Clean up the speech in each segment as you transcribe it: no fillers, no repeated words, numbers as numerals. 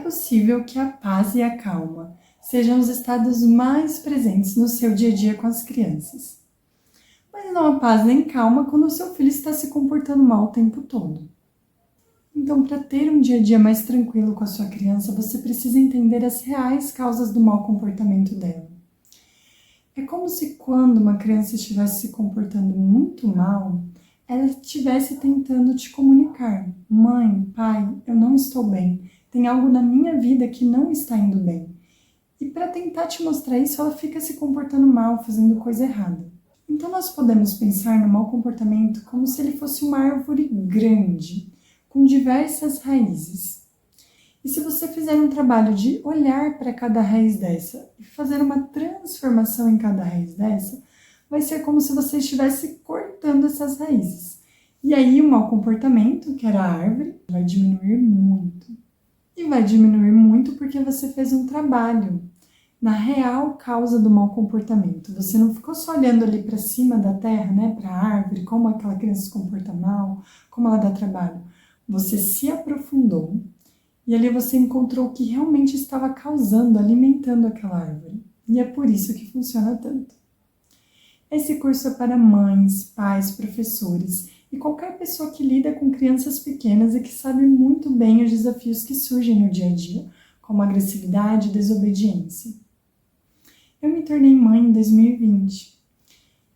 possível que a paz e a calma sejam os estados mais presentes no seu dia a dia com as crianças. Mas não há paz nem calma quando o seu filho está se comportando mal o tempo todo. Então, para ter um dia a dia mais tranquilo com a sua criança, você precisa entender as reais causas do mau comportamento dela. É como se quando uma criança estivesse se comportando muito mal, ela estivesse tentando te comunicar: mãe, pai, eu não estou bem, tem algo na minha vida que não está indo bem. E para tentar te mostrar isso, ela fica se comportando mal, fazendo coisa errada. Então nós podemos pensar no mau comportamento como se ele fosse uma árvore grande, com diversas raízes. E se você fizer um trabalho de olhar para cada raiz dessa e fazer uma transformação em cada raiz dessa, vai ser como se você estivesse cortando essas raízes. E aí o mau comportamento, que era a árvore, vai diminuir muito. E vai diminuir muito porque você fez um trabalho na real causa do mau comportamento. Você não ficou só olhando ali para cima da terra, né, para a árvore, como aquela criança se comporta mal, como ela dá trabalho. Você se aprofundou e ali você encontrou o que realmente estava causando, alimentando aquela árvore. E é por isso que funciona tanto. Esse curso é para mães, pais, professores e qualquer pessoa que lida com crianças pequenas e que sabe muito bem os desafios que surgem no dia a dia, como agressividade e desobediência. Eu me tornei mãe em 2020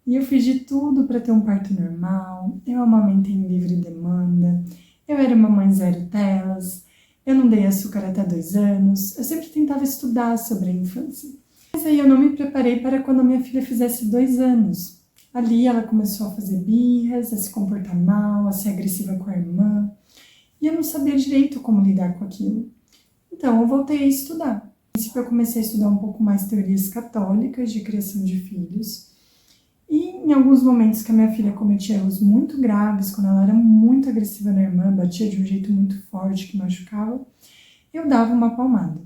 e eu fiz de tudo para ter um parto normal, eu amamentei em livre demanda, eu era uma mãe zero telas, eu não dei açúcar até 2 anos, eu sempre tentava estudar sobre a infância. Mas aí eu não me preparei para quando a minha filha fizesse 2 anos. Ali ela começou a fazer birras, a se comportar mal, a ser agressiva com a irmã, e eu não sabia direito como lidar com aquilo. Então eu voltei a estudar. No princípio eu comecei a estudar um pouco mais teorias católicas de criação de filhos, e em alguns momentos que a minha filha cometia erros muito graves, quando ela era muito agressiva na irmã, batia de um jeito muito forte que machucava, eu dava uma palmada.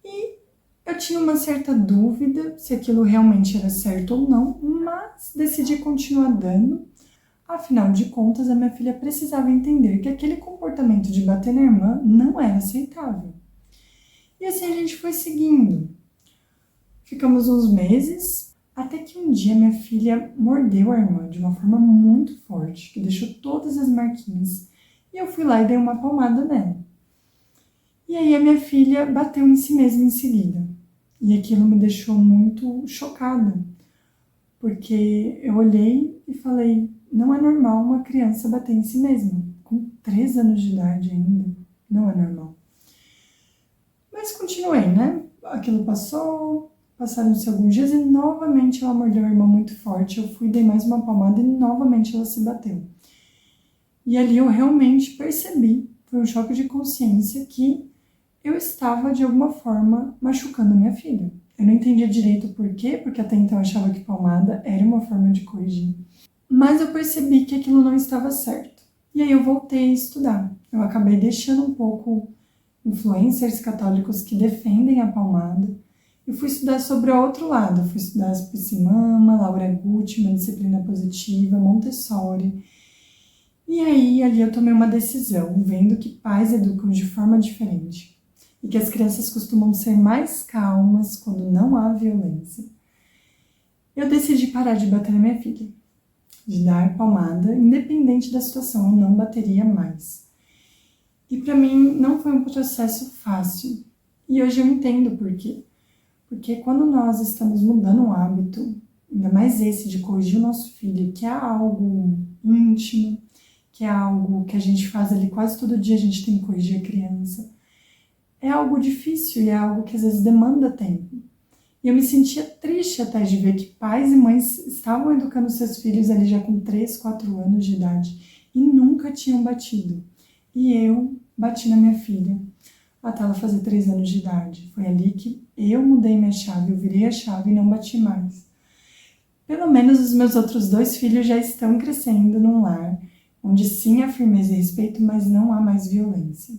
E eu tinha uma certa dúvida se aquilo realmente era certo ou não, mas decidi continuar dando. Afinal de contas, a minha filha precisava entender que aquele comportamento de bater na irmã não era aceitável. E assim a gente foi seguindo. Ficamos uns meses, até que um dia minha filha mordeu a irmã de uma forma muito forte, que deixou todas as marquinhas. E eu fui lá e dei uma palmada nela. E aí a minha filha bateu em si mesma em seguida. E aquilo me deixou muito chocada, porque eu olhei e falei: não é normal uma criança bater em si mesma, com 3 anos de idade ainda, não é normal. Mas continuei, né? Aquilo passou, passaram-se alguns dias e novamente ela mordeu a irmã muito forte. Eu fui, dei mais uma palmada e novamente ela se bateu. E ali eu realmente percebi, foi um choque de consciência, que eu estava de alguma forma machucando a minha filha. Eu não entendia direito o porquê, porque até então eu achava que palmada era uma forma de corrigir. Mas eu percebi que aquilo não estava certo. E aí eu voltei a estudar. Eu acabei deixando um pouco influencers católicos que defendem a palmada. Eu fui estudar sobre o outro lado. Eu fui estudar as Piscimama, Laura Gutman, disciplina positiva, Montessori. E aí ali eu tomei uma decisão, vendo que pais educam de forma diferente e que as crianças costumam ser mais calmas quando não há violência. Eu decidi parar de bater na minha filha, de dar palmada, independente da situação, eu não bateria mais. E para mim não foi um processo fácil. E hoje eu entendo por quê. Porque quando nós estamos mudando um hábito, ainda mais esse de corrigir o nosso filho, que é algo íntimo, que é algo que a gente faz ali quase todo dia, a gente tem que corrigir a criança, é algo difícil e é algo que às vezes demanda tempo. E eu me sentia triste até de ver que pais e mães estavam educando seus filhos ali já com 3, 4 anos de idade e nunca tinham batido. E eu bati na minha filha até ela fazer 3 anos de idade. Foi ali que eu mudei minha chave, eu virei a chave e não bati mais. Pelo menos os meus outros 2 filhos já estão crescendo num lar onde sim há firmeza e respeito, mas não há mais violência.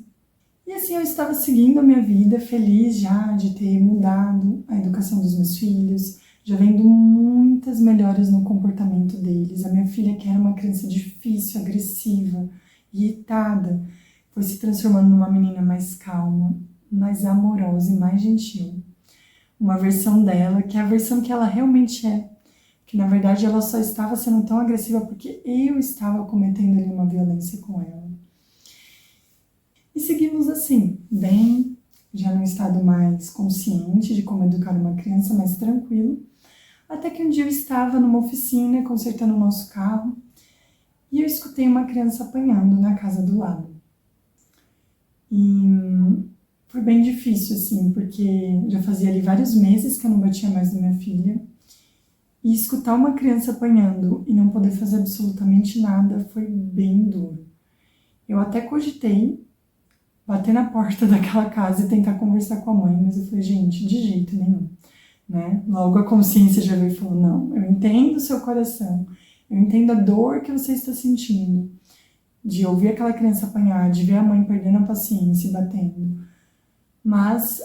E assim eu estava seguindo a minha vida, feliz já de ter mudado a educação dos meus filhos, já vendo muitas melhoras no comportamento deles. A minha filha, que era uma criança difícil, agressiva, irritada, foi se transformando numa menina mais calma, mais amorosa e mais gentil. Uma versão dela, que é a versão que ela realmente é. Que na verdade ela só estava sendo tão agressiva porque eu estava cometendo ali uma violência com ela. E seguimos assim, bem, já num estado mais consciente de como educar uma criança, mais tranquilo. Até que um dia eu estava numa oficina consertando o nosso carro e eu escutei uma criança apanhando na casa do lado. E foi bem difícil, assim, porque já fazia ali vários meses que eu não batia mais na minha filha. E escutar uma criança apanhando e não poder fazer absolutamente nada foi bem duro. Eu até cogitei bater na porta daquela casa e tentar conversar com a mãe, mas eu falei, gente, de jeito nenhum, né? Logo a consciência já veio e falou, não, eu entendo o seu coração, eu entendo a dor que você está sentindo, de ouvir aquela criança apanhar, de ver a mãe perdendo a paciência e batendo, mas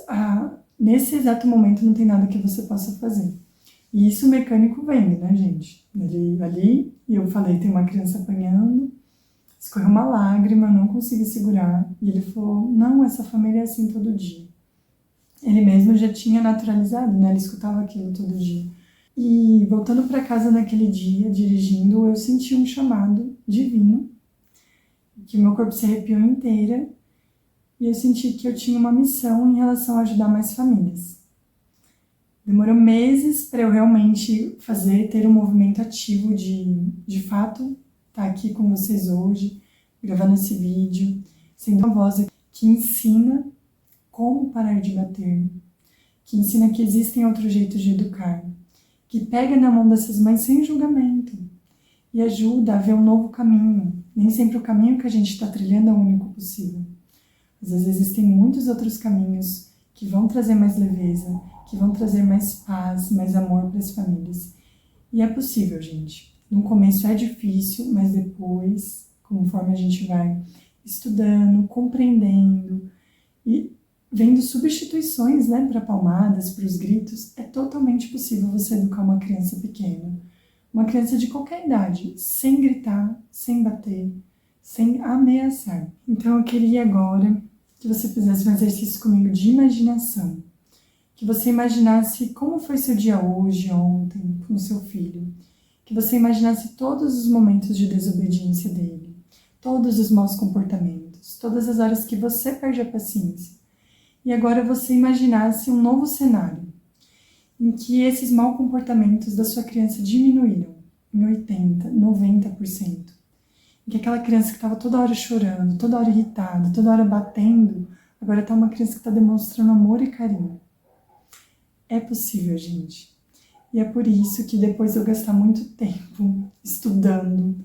nesse exato momento não tem nada que você possa fazer. E isso o mecânico vendo, né, gente? Ele ali, e eu falei, tem uma criança apanhando, escorreu uma lágrima, não consegui segurar. E ele falou, não, essa família é assim todo dia. Ele mesmo já tinha naturalizado, né? Ele escutava aquilo todo dia. E voltando para casa naquele dia, dirigindo, eu senti um chamado divino, que o meu corpo se arrepiou inteira, e eu senti que eu tinha uma missão em relação a ajudar mais famílias. Demorou meses para eu realmente ter um movimento ativo de fato, estar aqui com vocês hoje, gravando esse vídeo, sendo uma voz que ensina como parar de bater, que ensina que existem outros jeitos de educar, que pega na mão dessas mães sem julgamento e ajuda a ver um novo caminho. Nem sempre o caminho que a gente está trilhando é o único possível. Às vezes existem muitos outros caminhos que vão trazer mais leveza, que vão trazer mais paz, mais amor para as famílias. E é possível, gente. No começo é difícil, mas depois, conforme a gente vai estudando, compreendendo e vendo substituições, né, para palmadas, para os gritos, é totalmente possível você educar uma criança pequena. Uma criança de qualquer idade, sem gritar, sem bater, sem ameaçar. Então eu queria agora que você fizesse um exercício comigo de imaginação. Que você imaginasse como foi seu dia hoje, ontem, com o seu filho. Que você imaginasse todos os momentos de desobediência dele, todos os maus comportamentos, todas as horas que você perde a paciência. E agora você imaginasse um novo cenário, em que esses maus comportamentos da sua criança diminuíram em 80%, 90%. Em que aquela criança que estava toda hora chorando, toda hora irritada, toda hora batendo, agora está uma criança que está demonstrando amor e carinho. É possível, gente. E é por isso que depois de eu gastar muito tempo estudando,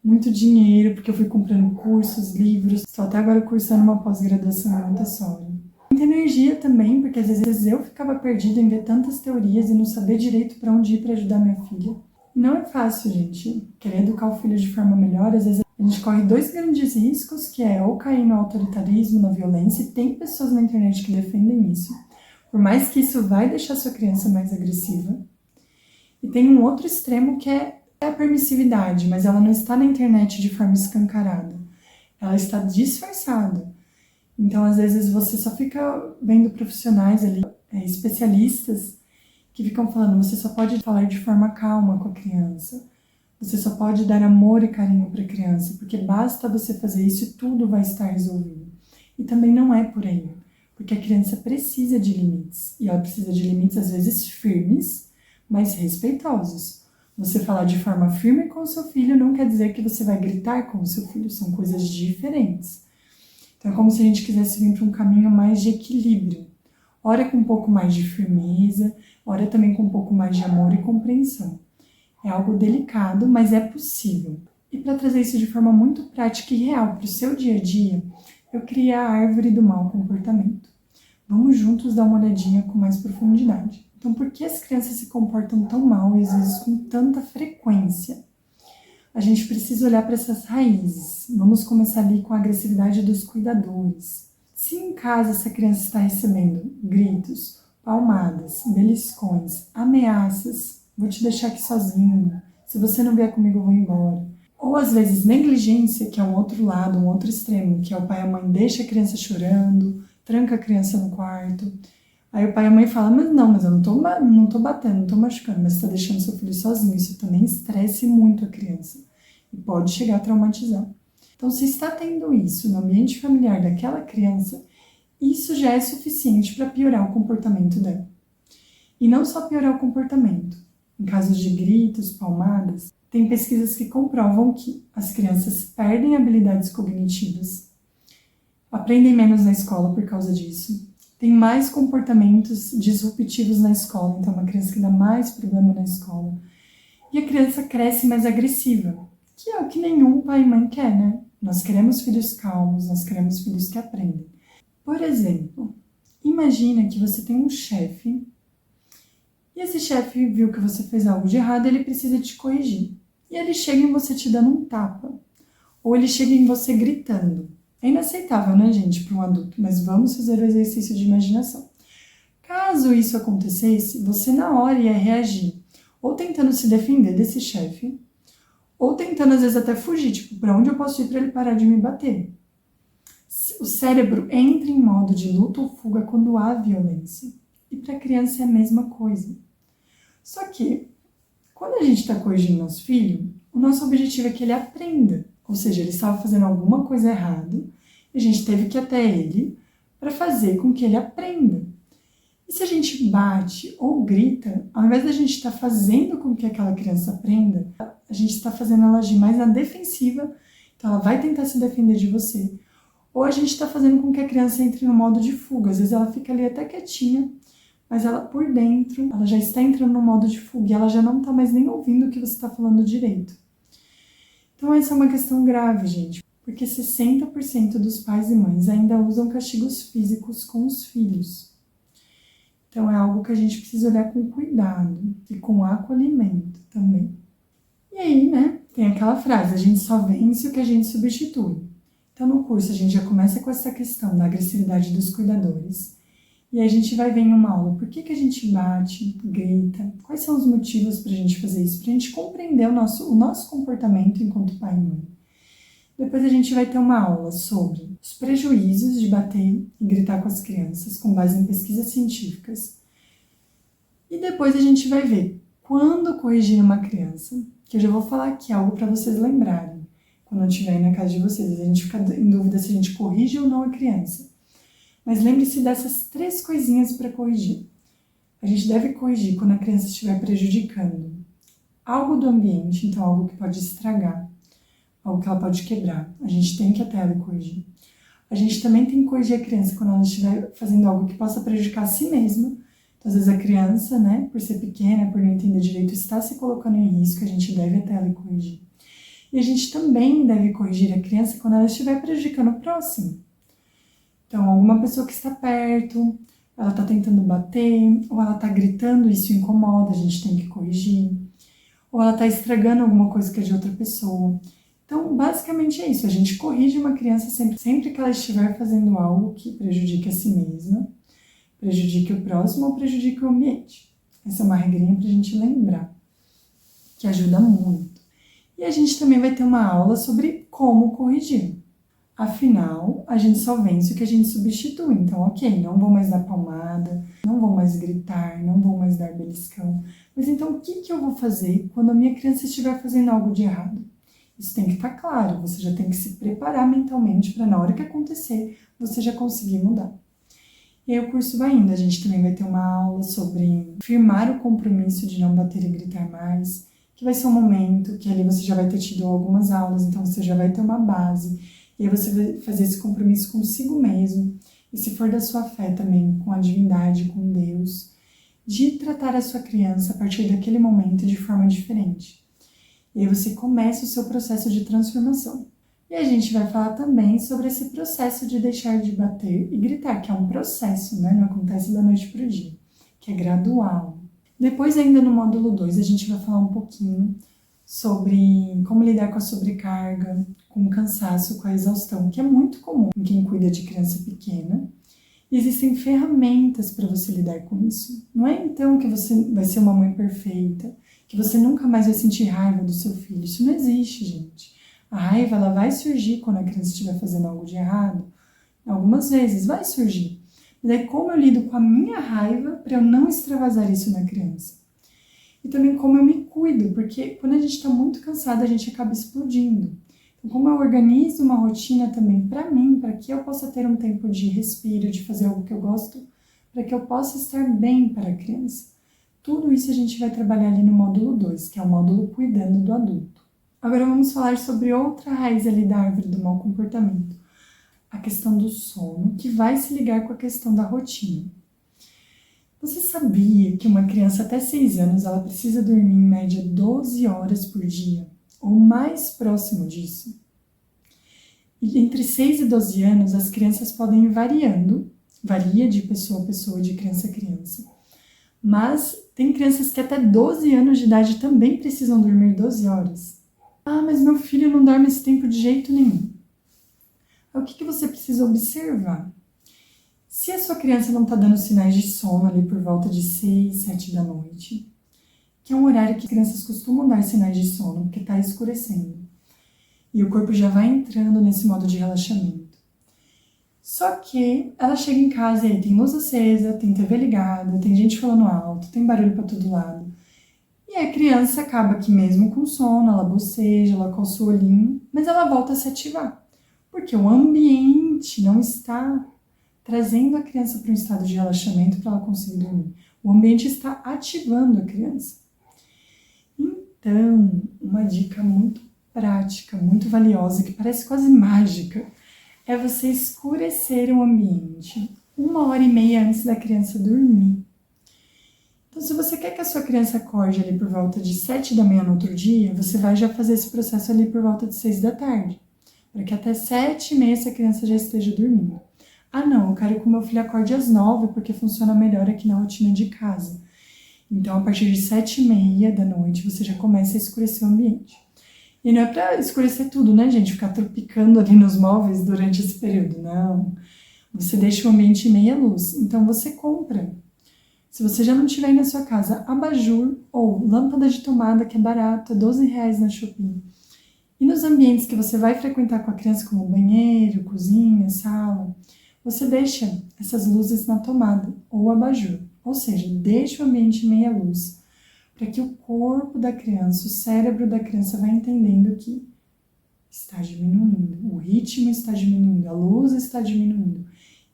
muito dinheiro, porque eu fui comprando cursos, livros, estou até agora cursando uma pós-graduação em Montessori. Muita energia também, porque às vezes eu ficava perdida em ver tantas teorias e não saber direito para onde ir para ajudar minha filha. E não é fácil, gente. Querer educar o filho de forma melhor, às vezes a gente corre dois grandes riscos, que é ou cair no autoritarismo, na violência, e tem pessoas na internet que defendem isso. Por mais que isso vai deixar sua criança mais agressiva. E tem um outro extremo que é a permissividade, mas ela não está na internet de forma escancarada. Ela está disfarçada. Então, às vezes, você só fica vendo profissionais ali, especialistas, que ficam falando, você só pode falar de forma calma com a criança. Você só pode dar amor e carinho para a criança, porque basta você fazer isso e tudo vai estar resolvido. E também não é por aí. Porque a criança precisa de limites. E ela precisa de limites, às vezes, firmes, mas respeitosos. Você falar de forma firme com o seu filho não quer dizer que você vai gritar com o seu filho. São coisas diferentes. Então, é como se a gente quisesse vir para um caminho mais de equilíbrio. Ora com um pouco mais de firmeza, ora também com um pouco mais de amor e compreensão. É algo delicado, mas é possível. E para trazer isso de forma muito prática e real para o seu dia a dia, eu criei a árvore do mau comportamento. Vamos juntos dar uma olhadinha com mais profundidade. Então, por que as crianças se comportam tão mal e às vezes com tanta frequência? A gente precisa olhar para essas raízes. Vamos começar ali com a agressividade dos cuidadores. Se em casa essa criança está recebendo gritos, palmadas, beliscões, ameaças, vou te deixar aqui sozinho, se você não vier comigo eu vou embora. Ou às vezes negligência, que é um outro lado, um outro extremo, que é o pai e a mãe deixa a criança chorando, tranca a criança no quarto. Aí o pai e a mãe falam, mas eu não tô batendo, não tô machucando, mas você tá deixando seu filho sozinho. Isso também estresse muito a criança e pode chegar a traumatizar. Então, se está tendo isso no ambiente familiar daquela criança, isso já é suficiente para piorar o comportamento dela. E não só piorar o comportamento. Em casos de gritos, palmadas, tem pesquisas que comprovam que as crianças perdem habilidades cognitivas, aprendem menos na escola por causa disso, tem mais comportamentos disruptivos na escola, então é uma criança que dá mais problema na escola. E a criança cresce mais agressiva, que é o que nenhum pai e mãe quer, né? Nós queremos filhos calmos, nós queremos filhos que aprendem. Por exemplo, imagina que você tem um chefe e esse chefe viu que você fez algo de errado e ele precisa te corrigir. E ele chega em você te dando um tapa. Ou ele chega em você gritando. É inaceitável, né, gente, para um adulto, mas vamos fazer o exercício de imaginação. Caso isso acontecesse, você na hora ia reagir, ou tentando se defender desse chefe, ou tentando às vezes até fugir, tipo, para onde eu posso ir para ele parar de me bater? O cérebro entra em modo de luta ou fuga quando há violência. E para a criança é a mesma coisa. Só que, quando a gente está corrigindo nosso filho, o nosso objetivo é que ele aprenda. Ou seja, ele estava fazendo alguma coisa errada e a gente teve que ir até ele para fazer com que ele aprenda. E se a gente bate ou grita, ao invés da gente estar fazendo com que aquela criança aprenda, a gente está fazendo ela agir mais na defensiva, então ela vai tentar se defender de você. Ou a gente está fazendo com que a criança entre no modo de fuga, às vezes ela fica ali até quietinha, mas ela por dentro, ela já está entrando no modo de fuga e ela já não está mais nem ouvindo o que você está falando direito. Então essa é uma questão grave, gente, porque 60% dos pais e mães ainda usam castigos físicos com os filhos. Então é algo que a gente precisa olhar com cuidado e com acolhimento também. E aí, né, tem aquela frase, a gente só vence o que a gente substitui. Então no curso a gente já começa com essa questão da agressividade dos cuidadores. E aí a gente vai ver em uma aula por que a gente bate, grita, quais são os motivos para a gente fazer isso, para a gente compreender o nosso comportamento enquanto pai e mãe. Depois a gente vai ter uma aula sobre os prejuízos de bater e gritar com as crianças, com base em pesquisas científicas. E depois a gente vai ver quando corrigir uma criança, que eu já vou falar aqui algo para vocês lembrarem, quando eu estiver aí na casa de vocês. A gente fica em dúvida se a gente corrige ou não a criança. Mas lembre-se dessas 3 coisinhas para corrigir. A gente deve corrigir quando a criança estiver prejudicando algo do ambiente, então algo que pode estragar, algo que ela pode quebrar. A gente tem que ir até ela e corrigir. A gente também tem que corrigir a criança quando ela estiver fazendo algo que possa prejudicar a si mesma. Então, às vezes a criança, né, por ser pequena, por não entender direito, está se colocando em risco, a gente deve ir até ela e corrigir. E a gente também deve corrigir a criança quando ela estiver prejudicando o próximo. Então, alguma pessoa que está perto, ela está tentando bater, ou ela está gritando, isso incomoda, a gente tem que corrigir. Ou ela está estragando alguma coisa que é de outra pessoa. Então, basicamente é isso. A gente corrige uma criança sempre que ela estiver fazendo algo que prejudique a si mesma, prejudique o próximo ou prejudique o ambiente. Essa é uma regrinha para a gente lembrar, que ajuda muito. E a gente também vai ter uma aula sobre como corrigir. Afinal, a gente só vence o que a gente substitui. Então, ok, não vou mais dar palmada, não vou mais gritar, não vou mais dar beliscão. Mas então, o que eu vou fazer quando a minha criança estiver fazendo algo de errado? Isso tem que estar claro, você já tem que se preparar mentalmente para na hora que acontecer, você já conseguir mudar. E aí o curso vai indo, a gente também vai ter uma aula sobre firmar o compromisso de não bater e gritar mais, que vai ser um momento que ali você já vai ter tido algumas aulas, então você já vai ter uma base. E aí você vai fazer esse compromisso consigo mesmo, e se for da sua fé também, com a divindade, com Deus, de tratar a sua criança a partir daquele momento de forma diferente. E aí você começa o seu processo de transformação. E a gente vai falar também sobre esse processo de deixar de bater e gritar, que é um processo, né? Não acontece da noite para o dia, que é gradual. Depois, ainda no módulo 2, a gente vai falar um pouquinho sobre como lidar com a sobrecarga, com o cansaço, com a exaustão, que é muito comum em quem cuida de criança pequena. E existem ferramentas para você lidar com isso. Não é então que você vai ser uma mãe perfeita, que você nunca mais vai sentir raiva do seu filho. Isso não existe, gente. A raiva, ela vai surgir quando a criança estiver fazendo algo de errado. Algumas vezes vai surgir. Mas é como eu lido com a minha raiva para eu não extravasar isso na criança. E também como eu me cuido, porque quando a gente está muito cansado, a gente acaba explodindo. Então, como eu organizo uma rotina também para mim, para que eu possa ter um tempo de respiro, de fazer algo que eu gosto, para que eu possa estar bem para a criança. Tudo isso a gente vai trabalhar ali no módulo 2, que é o módulo cuidando do adulto. Agora vamos falar sobre outra raiz ali da árvore do mau comportamento. A questão do sono, que vai se ligar com a questão da rotina. Você sabia que uma criança até 6 anos, ela precisa dormir em média 12 horas por dia? Ou mais próximo disso? E entre 6 e 12 anos, as crianças podem ir variando, varia de pessoa a pessoa, de criança a criança. Mas tem crianças que até 12 anos de idade também precisam dormir 12 horas. Ah, mas meu filho não dorme esse tempo de jeito nenhum. O que você precisa observar? Se a sua criança não está dando sinais de sono ali por volta de 6, 7 da noite, que é um horário que crianças costumam dar sinais de sono, porque está escurecendo, e o corpo já vai entrando nesse modo de relaxamento. Só que ela chega em casa e aí tem luz acesa, tem TV ligada, tem gente falando alto, tem barulho para todo lado. E a criança acaba que mesmo com sono, ela boceja, ela coça o olhinho, mas ela volta a se ativar. Porque o ambiente não está trazendo a criança para um estado de relaxamento para ela conseguir dormir. O ambiente está ativando a criança. Então, uma dica muito prática, muito valiosa, que parece quase mágica, é você escurecer o ambiente 1h30 antes da criança dormir. Então, se você quer que a sua criança acorde ali por volta de 7 da manhã no outro dia, você vai já fazer esse processo ali por volta de 6 da tarde. Para que até 7h30 essa criança já esteja dormindo. Ah não, eu quero que o meu filho acorde às 9 porque funciona melhor aqui na rotina de casa. Então a partir de 7h30 da noite você já começa a escurecer o ambiente. E não é para escurecer tudo, né gente? Ficar tropicando ali nos móveis durante esse período, não. Você deixa o ambiente em meia luz. Então você compra. Se você já não tiver aí na sua casa abajur ou lâmpada de tomada que é barato, é R$12 na Shopee. E nos ambientes que você vai frequentar com a criança, como banheiro, cozinha, sala, você deixa essas luzes na tomada ou abajur. Ou seja, deixa o ambiente em meia luz, para que o corpo da criança, o cérebro da criança vai entendendo que está diminuindo, o ritmo está diminuindo, a luz está diminuindo.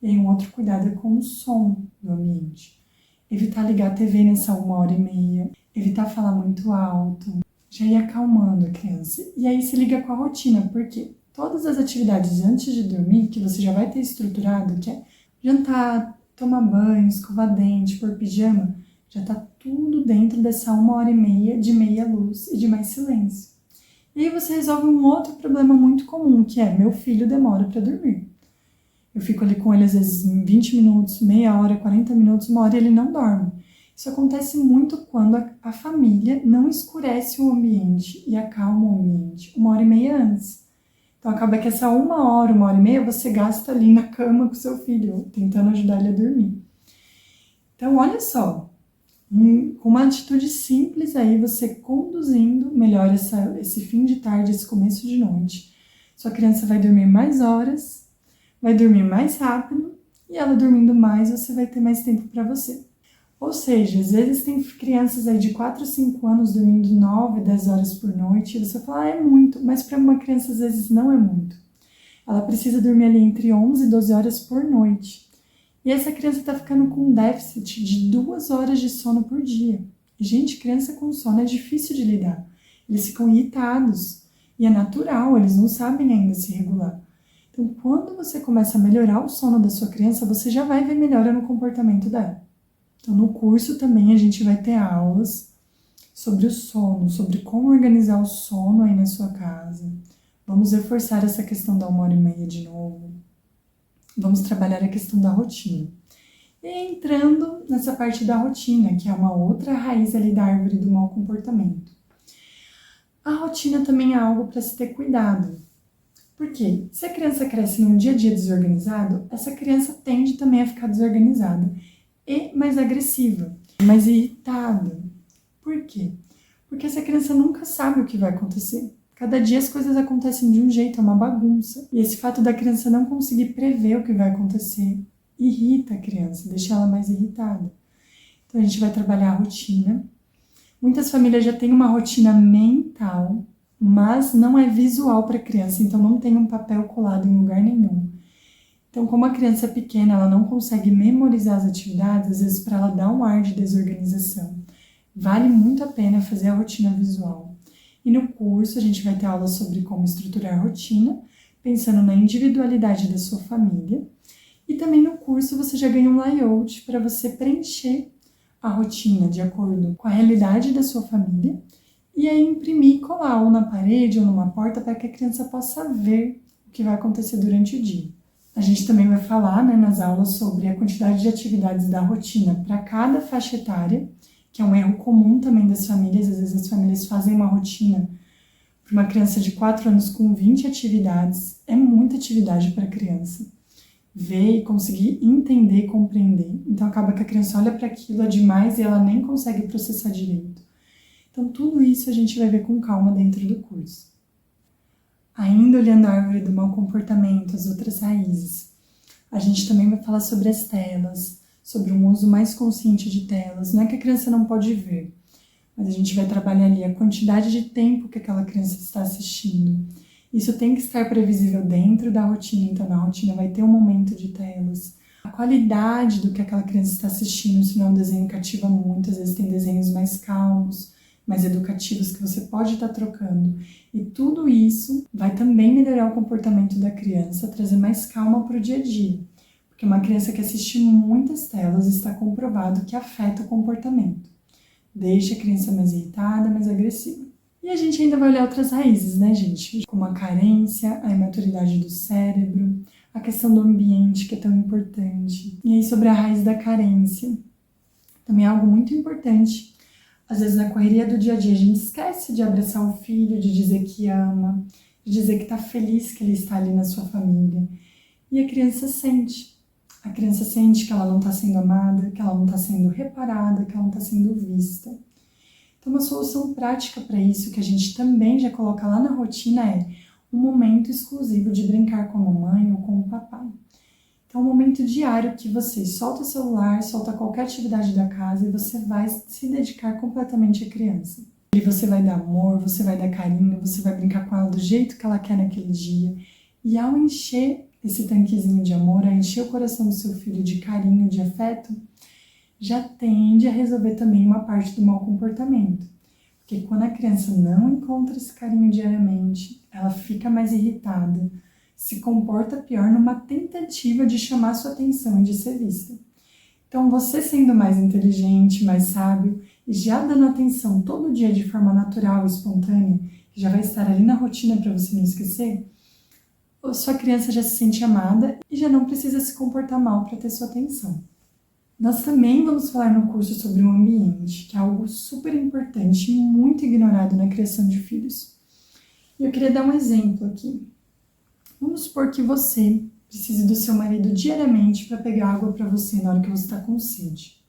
E aí um outro cuidado é com o som do ambiente. Evitar ligar a TV nessa 1h30, evitar falar muito alto. Já ir acalmando a criança. E aí se liga com a rotina, porque todas as atividades antes de dormir, que você já vai ter estruturado, que é jantar, tomar banho, escovar dente, pôr pijama, já tá tudo dentro dessa 1h30 de meia luz e de mais silêncio. E aí você resolve um outro problema muito comum, que é meu filho demora para dormir. Eu fico ali com ele às vezes 20 minutos, meia hora, 40 minutos, 1 hora e ele não dorme. Isso acontece muito quando a família não escurece o ambiente e acalma o ambiente 1h30 antes. Então acaba que essa 1 hora, 1h30 você gasta ali na cama com seu filho, tentando ajudar ele a dormir. Então olha só, com uma atitude simples aí, você conduzindo melhor esse fim de tarde, esse começo de noite. Sua criança vai dormir mais horas, vai dormir mais rápido e ela dormindo mais, você vai ter mais tempo para você. Ou seja, às vezes tem crianças aí de 4 a 5 anos dormindo 9, 10 horas por noite, e você fala, é muito, mas para uma criança às vezes não é muito. Ela precisa dormir ali entre 11 e 12 horas por noite. E essa criança está ficando com um déficit de 2 horas de sono por dia. E, gente, criança com sono é difícil de lidar. Eles ficam irritados. E é natural, eles não sabem ainda se regular. Então, quando você começa a melhorar o sono da sua criança, você já vai ver melhora no comportamento dela. Então, no curso também a gente vai ter aulas sobre o sono, sobre como organizar o sono aí na sua casa. Vamos reforçar essa questão da 1h30 de novo. Vamos trabalhar a questão da rotina. E entrando nessa parte da rotina, que é uma outra raiz ali da árvore do mau comportamento. A rotina também é algo para se ter cuidado. Por quê? Se a criança cresce num dia a dia desorganizado, essa criança tende também a ficar desorganizada e mais agressiva, mais irritada. Por quê? Porque essa criança nunca sabe o que vai acontecer. Cada dia as coisas acontecem de um jeito, é uma bagunça. E esse fato da criança não conseguir prever o que vai acontecer irrita a criança, deixa ela mais irritada. Então a gente vai trabalhar a rotina. Muitas famílias já têm uma rotina mental, mas não é visual para a criança, então não tem um papel colado em lugar nenhum. Então, como a criança é pequena, ela não consegue memorizar as atividades, às vezes para ela dar um ar de desorganização. Vale muito a pena fazer a rotina visual. E no curso a gente vai ter aula sobre como estruturar a rotina, pensando na individualidade da sua família. E também no curso você já ganha um layout para você preencher a rotina de acordo com a realidade da sua família e aí imprimir e colar ou na parede ou numa porta para que a criança possa ver o que vai acontecer durante o dia. A gente também vai falar, nas aulas sobre a quantidade de atividades da rotina para cada faixa etária, que é um erro comum também das famílias. Às vezes as famílias fazem uma rotina para uma criança de 4 anos com 20 atividades. É muita atividade para a criança ver e conseguir entender e compreender. Então acaba que a criança olha para aquilo, é demais e ela nem consegue processar direito. Então tudo isso a gente vai ver com calma dentro do curso. Ainda olhando a árvore do mau comportamento, as outras raízes, a gente também vai falar sobre as telas, sobre um uso mais consciente de telas. Não é que a criança não pode ver, mas a gente vai trabalhar ali a quantidade de tempo que aquela criança está assistindo. Isso tem que estar previsível dentro da rotina, então na rotina vai ter um momento de telas. A qualidade do que aquela criança está assistindo, se não é um desenho que cativa muito, às vezes tem desenhos mais calmos, mais educativos que você pode estar trocando. E tudo isso vai também melhorar o comportamento da criança, trazer mais calma para o dia a dia. Porque uma criança que assiste muitas telas está comprovado que afeta o comportamento. Deixa a criança mais irritada, mais agressiva. E a gente ainda vai olhar outras raízes, gente? Como a carência, a imaturidade do cérebro, a questão do ambiente, que é tão importante. E aí sobre a raiz da carência, também é algo muito importante. Às vezes na correria do dia a dia a gente esquece de abraçar o filho, de dizer que ama, de dizer que está feliz que ele está ali na sua família. E a criança sente. A criança sente que ela não está sendo amada, que ela não está sendo reparada, que ela não está sendo vista. Então uma solução prática para isso, que a gente também já coloca lá na rotina, é um momento exclusivo de brincar com a mamãe ou com o papai. Então, um momento diário que você solta o celular, solta qualquer atividade da casa e você vai se dedicar completamente à criança. E você vai dar amor, você vai dar carinho, você vai brincar com ela do jeito que ela quer naquele dia. E ao encher esse tanquezinho de amor, ao encher o coração do seu filho de carinho, de afeto, já tende a resolver também uma parte do mau comportamento. Porque quando a criança não encontra esse carinho diariamente, ela fica mais irritada, se comporta pior numa tentativa de chamar sua atenção e de ser vista. Então, você sendo mais inteligente, mais sábio e já dando atenção todo dia de forma natural e espontânea, que já vai estar ali na rotina para você não esquecer, sua criança já se sente amada e já não precisa se comportar mal para ter sua atenção. Nós também vamos falar no curso sobre o ambiente, que é algo super importante e muito ignorado na criação de filhos. E eu queria dar um exemplo aqui. Vamos supor que você precise do seu marido diariamente para pegar água para você na hora que você está com sede.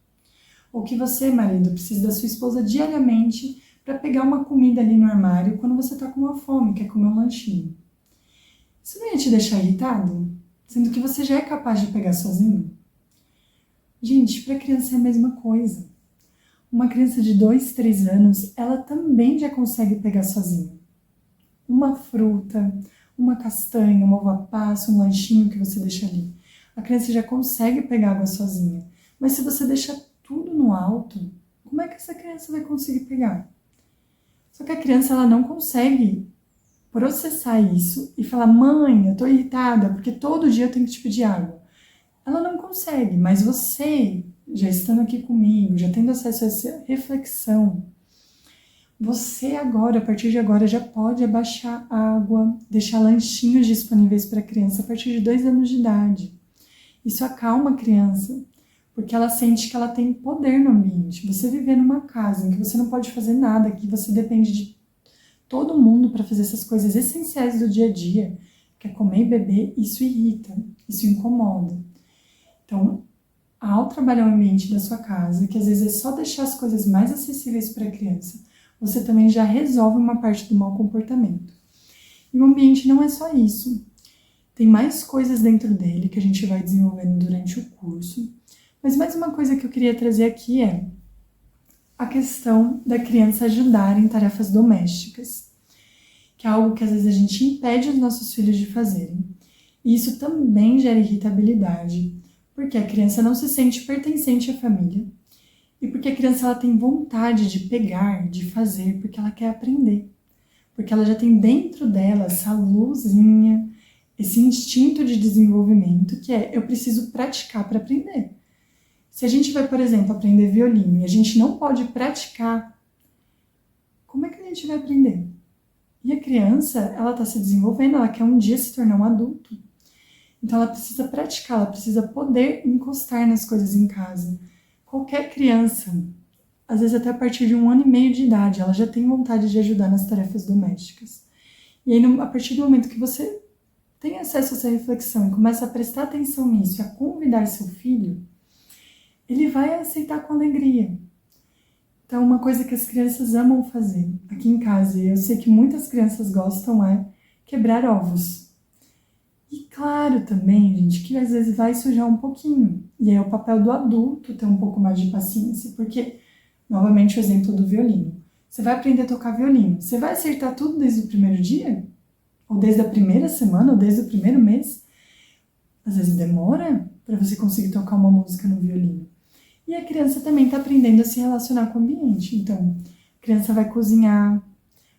Ou que você, marido, precise da sua esposa diariamente para pegar uma comida ali no armário quando você está com uma fome, quer comer um lanchinho. Isso não ia te deixar irritado? Sendo que você já é capaz de pegar sozinho? Gente, para criança é a mesma coisa. Uma criança de 2, 3 anos, ela também já consegue pegar sozinha. Uma fruta, uma castanha, uma uva passa, um lanchinho que você deixa ali. A criança já consegue pegar água sozinha. Mas se você deixa tudo no alto, como é que essa criança vai conseguir pegar? Só que a criança ela não consegue processar isso e falar: mãe, eu tô irritada porque todo dia eu tenho que te pedir água. Ela não consegue, mas você, já estando aqui comigo, já tendo acesso a essa reflexão, você agora, a partir de agora, já pode abaixar água, deixar lanchinhos disponíveis para a criança a partir de 2 anos de idade. Isso acalma a criança, porque ela sente que ela tem poder no ambiente. Você viver numa casa em que você não pode fazer nada, que você depende de todo mundo para fazer essas coisas essenciais do dia a dia, que é comer e beber, isso irrita, isso incomoda. Então, ao trabalhar o ambiente da sua casa, que às vezes é só deixar as coisas mais acessíveis para a criança, você também já resolve uma parte do mau comportamento. E o ambiente não é só isso. Tem mais coisas dentro dele que a gente vai desenvolvendo durante o curso. Mas mais uma coisa que eu queria trazer aqui é a questão da criança ajudar em tarefas domésticas, que é algo que às vezes a gente impede os nossos filhos de fazerem. E isso também gera irritabilidade, porque a criança não se sente pertencente à família e porque a criança ela tem vontade de pegar, de fazer, porque ela quer aprender. Porque ela já tem dentro dela essa luzinha, esse instinto de desenvolvimento que é, eu preciso praticar para aprender. Se a gente vai, por exemplo, aprender violino e a gente não pode praticar, como é que a gente vai aprender? E a criança, ela está se desenvolvendo, ela quer um dia se tornar um adulto. Então ela precisa praticar, ela precisa poder encostar nas coisas em casa. Qualquer criança, às vezes até a partir de 1 ano e meio de idade, ela já tem vontade de ajudar nas tarefas domésticas. E aí, a partir do momento que você tem acesso a essa reflexão e começa a prestar atenção nisso, a convidar seu filho, ele vai aceitar com alegria. Então, uma coisa que as crianças amam fazer aqui em casa, e eu sei que muitas crianças gostam, é quebrar ovos. E claro também, gente, que às vezes vai sujar um pouquinho. E aí é o papel do adulto ter um pouco mais de paciência, porque, novamente, o exemplo do violino. Você vai aprender a tocar violino, você vai acertar tudo desde o primeiro dia? Ou desde a primeira semana, ou desde o primeiro mês? Às vezes demora para você conseguir tocar uma música no violino. E a criança também está aprendendo a se relacionar com o ambiente. Então, a criança vai cozinhar,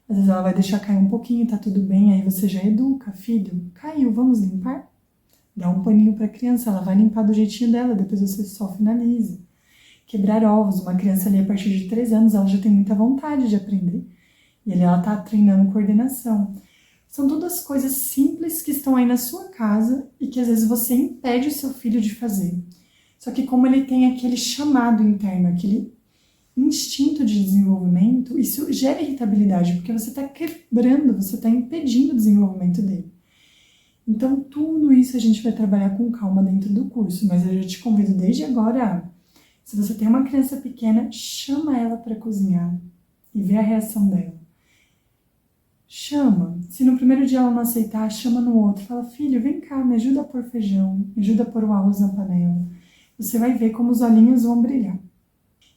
às vezes ela vai deixar cair um pouquinho, tá tudo bem, aí você já educa, filho, caiu, vamos limpar? Dá um paninho para a criança, ela vai limpar do jeitinho dela, depois você só finaliza. Quebrar ovos, uma criança ali a partir de 3 anos, ela já tem muita vontade de aprender. E ali ela tá treinando coordenação. São todas coisas simples que estão aí na sua casa e que às vezes você impede o seu filho de fazer. Só que como ele tem aquele chamado interno, aquele instinto de desenvolvimento, isso gera irritabilidade, porque você está quebrando, você está impedindo o desenvolvimento dele. Então, tudo isso a gente vai trabalhar com calma dentro do curso, mas eu já te convido desde agora, se você tem uma criança pequena, chama ela para cozinhar e vê a reação dela. Chama. Se no primeiro dia ela não aceitar, chama no outro. Fala, filho, vem cá, me ajuda a pôr feijão, me ajuda a pôr o arroz na panela. Você vai ver como os olhinhos vão brilhar.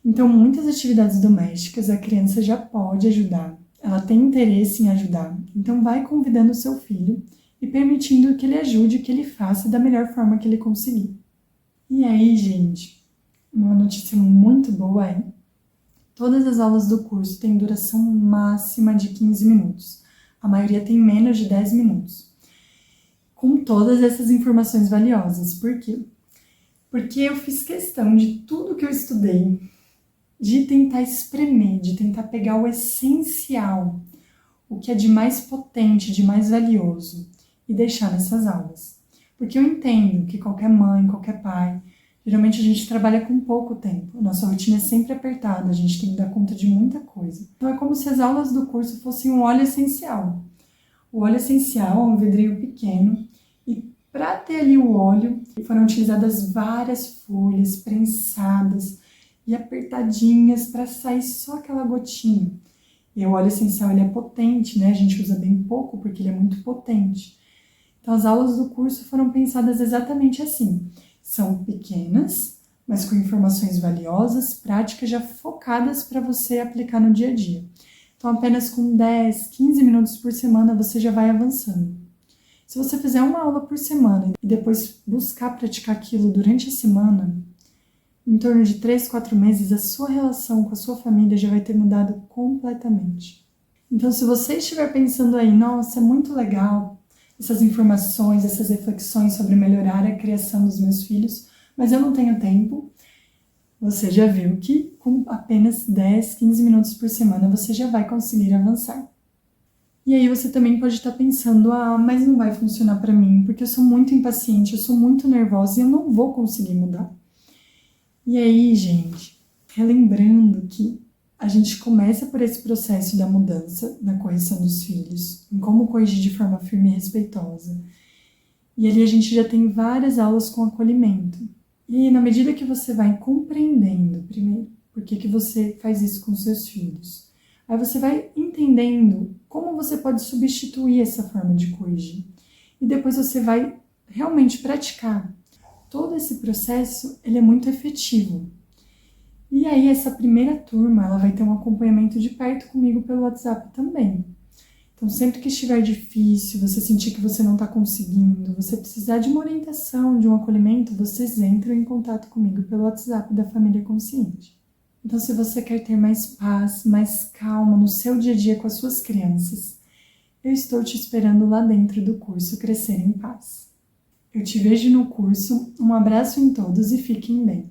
Então, muitas atividades domésticas a criança já pode ajudar. Ela tem interesse em ajudar. Então, vai convidando o seu filho e permitindo que ele ajude, que ele faça da melhor forma que ele conseguir. E aí, gente, uma notícia muito boa é: todas as aulas do curso têm duração máxima de 15 minutos. A maioria tem menos de 10 minutos. Com todas essas informações valiosas. Por quê? Porque eu fiz questão de tudo que eu estudei, de tentar espremer, de tentar pegar o essencial, o que é de mais potente, de mais valioso, e deixar nessas aulas. Porque eu entendo que qualquer mãe, qualquer pai, geralmente a gente trabalha com pouco tempo, nossa rotina é sempre apertada, a gente tem que dar conta de muita coisa. Então é como se as aulas do curso fossem um óleo essencial. O óleo essencial é um vidrinho pequeno e para ter ali o óleo foram utilizadas várias folhas prensadas e apertadinhas para sair só aquela gotinha. E o óleo essencial ele é potente, né? A gente usa bem pouco porque ele é muito potente. Então as aulas do curso foram pensadas exatamente assim. São pequenas, mas com informações valiosas, práticas já focadas para você aplicar no dia a dia. Então apenas com 10, 15 minutos por semana você já vai avançando. Se você fizer uma aula por semana e depois buscar praticar aquilo durante a semana, em torno de 3, 4 meses, a sua relação com a sua família já vai ter mudado completamente. Então, se você estiver pensando aí, nossa, é muito legal essas informações, essas reflexões sobre melhorar a criação dos meus filhos, mas eu não tenho tempo, você já viu que com apenas 10, 15 minutos por semana você já vai conseguir avançar. E aí você também pode estar pensando, mas não vai funcionar para mim, porque eu sou muito impaciente, eu sou muito nervosa e eu não vou conseguir mudar. E aí, gente, relembrando que a gente começa por esse processo da mudança, da correção dos filhos, em como corrigir de forma firme e respeitosa. E ali a gente já tem várias aulas com acolhimento. E na medida que você vai compreendendo, primeiro, por que você faz isso com seus filhos, Aí você vai entendendo como você pode substituir essa forma de corrigir. E depois você vai realmente praticar. Todo esse processo, ele é muito efetivo. E aí essa primeira turma, ela vai ter um acompanhamento de perto comigo pelo WhatsApp também. Então, sempre que estiver difícil, você sentir que você não está conseguindo, você precisar de uma orientação, de um acolhimento, vocês entram em contato comigo pelo WhatsApp da Família Consciente. Então, se você quer ter mais paz, mais calma no seu dia a dia com as suas crianças, eu estou te esperando lá dentro do curso Crescer em Paz. Eu te vejo no curso, um abraço em todos e fiquem bem.